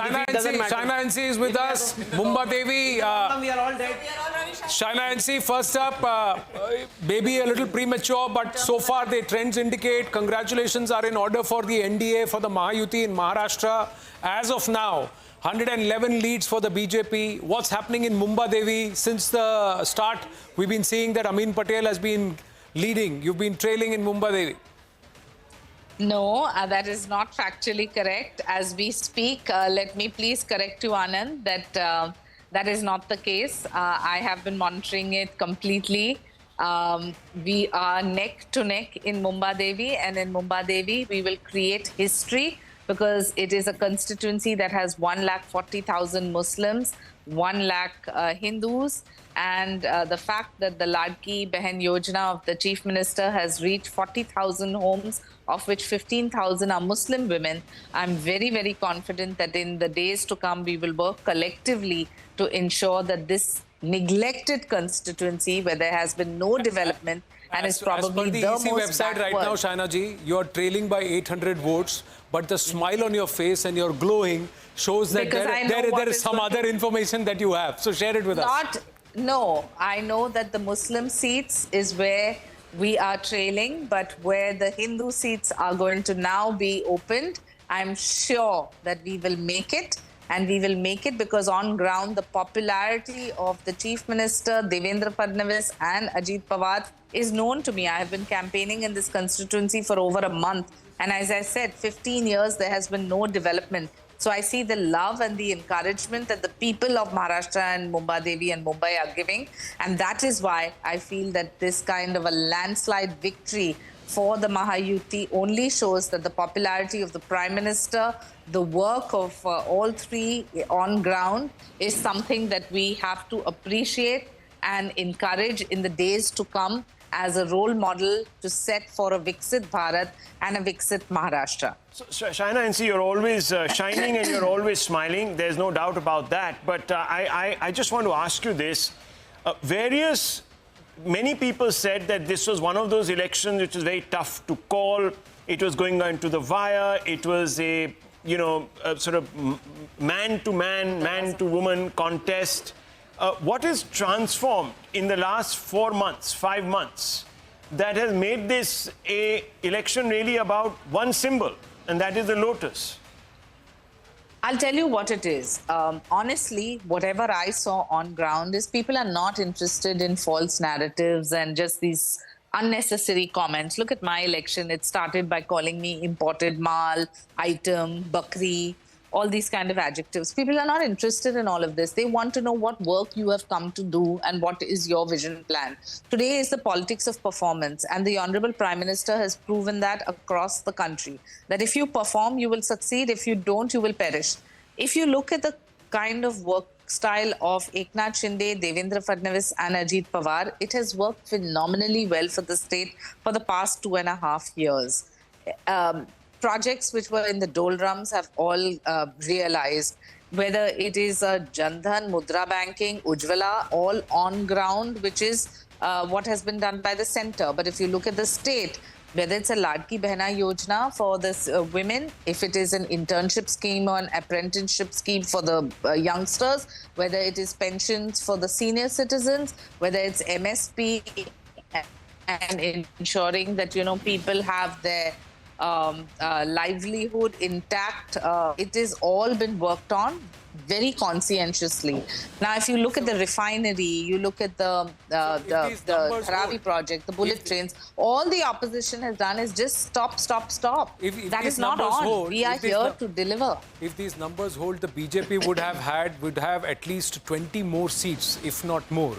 Shaina NC is with us. Mumba Devi. We are all dead. Shaina NC, first up, maybe a little premature, but so far the trends indicate congratulations are in order for the NDA, for the Mahayuti in Maharashtra. As of now, 111 leads for the BJP. What's happening in Mumba Devi? Since the start, we've been seeing that Amin Patel has been leading. You've been trailing in Mumba Devi. No, that is not factually correct. As we speak, let me please correct you, Anand, that that is not the case. I have been monitoring it completely. We are neck to neck in Mumba Devi, and in Mumba Devi, we will create history because it is a constituency that has 140,000 Muslims, 1 lakh Hindus, and the fact that the Ladki Behan Yojana of the Chief Minister has reached 40,000 homes, of which 15,000 are Muslim women. I'm very, very confident that in the days to come, we will work collectively to ensure that this neglected constituency, where there has been no development, and is probably the EC most website backward. right now, Shaina ji, you're trailing by 800 votes, but the smile on your face and your glowing shows that there is some other information that you have. So share it with us. No, I know that the Muslim seats is where we are trailing, but where the Hindu seats are going to now be opened, I'm sure that we will make it. And we will make it because on ground, the popularity of the Chief Minister, Devendra Fadnavis and Ajit Pawar is known to me. I have been campaigning in this constituency for over a month. And as I said, 15 years, there has been no development. So I see the love and the encouragement that the people of Maharashtra and Mumba Devi and Mumbai are giving. And that is why I feel that this kind of a landslide victory for the Mahayuti only shows that the popularity of the Prime Minister, the work of all three on ground is something that we have to appreciate and encourage in the days to come as a role model to set for a Viksit Bharat and a Viksit Maharashtra. So, Shaina NC, you're always shining and you're always smiling. There's no doubt about that. But I just want to ask you this. Many people said that this was one of those elections which was very tough to call. It was going into the wire. It was a sort of man-to-man, man-to-woman contest. What is transformed in the last 4 months, 5 months, that has made this a election really about one symbol, and that is the lotus? I'll tell you what it is. Honestly, whatever I saw on ground is people are not interested in false narratives and just these unnecessary comments. Look at my election. It started by calling me imported mal, item, bakri, all these kind of adjectives. People are not interested in all of this. They want to know what work you have come to do and what is your vision plan. Today is the politics of performance, and the Honorable Prime Minister has proven that across the country, that if you perform, you will succeed. If you don't, you will perish. If you look at the kind of work style of Eknath Shinde, Devendra Fadnavis and Ajit Pawar, it has worked phenomenally well for the state for the past 2.5 years. Projects which were in the doldrums have all realized, whether it is Jan Dhan, Mudra Banking, Ujjwala, all on ground, which is what has been done by the center. But if you look at the state, whether it's a Ladki Behna Yojana for the women, if it is an internship scheme or an apprenticeship scheme for the youngsters, whether it is pensions for the senior citizens, whether it's MSP and ensuring that, people have their livelihood intact. It is all been worked on very conscientiously. Now, if you look at the refinery, you look at the Dharavi project, the bullet trains, all the opposition has done is just stop. That is not on. We are here to deliver. If these numbers hold, the BJP would have at least 20 more seats, if not more,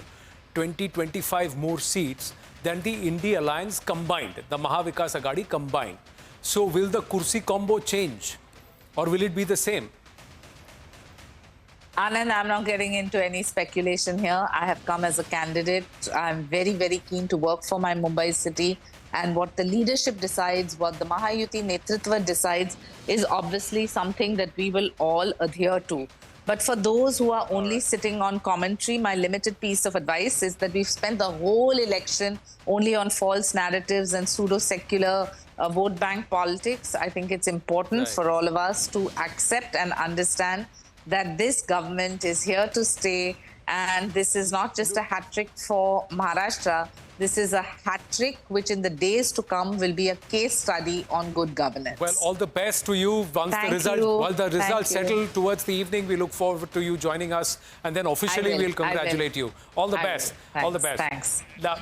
25 more seats than the India Alliance combined, the Mahavikas Aghadi combined. So will the Kursi combo change, or will it be the same? Anand, I'm not getting into any speculation here. I have come as a candidate. I'm very, very keen to work for my Mumbai city. And what the leadership decides, what the Mahayuti Netritva decides, is obviously something that we will all adhere to. But for those who are only sitting on commentary, my limited piece of advice is that we've spent the whole election only on false narratives and pseudo-secular vote bank politics. I think it's important Right. for all of us to accept and understand that this government is here to stay, and this is not just a hat trick for Maharashtra. This is a hat trick which in the days to come will be a case study on good governance. Well, all the best to you. Once Thank the result, you. once the Thank results you. settle towards the evening, we look forward to you joining us, and then officially will. we'll congratulate you. All the I will. best. All the Thanks. best. Thanks. Now,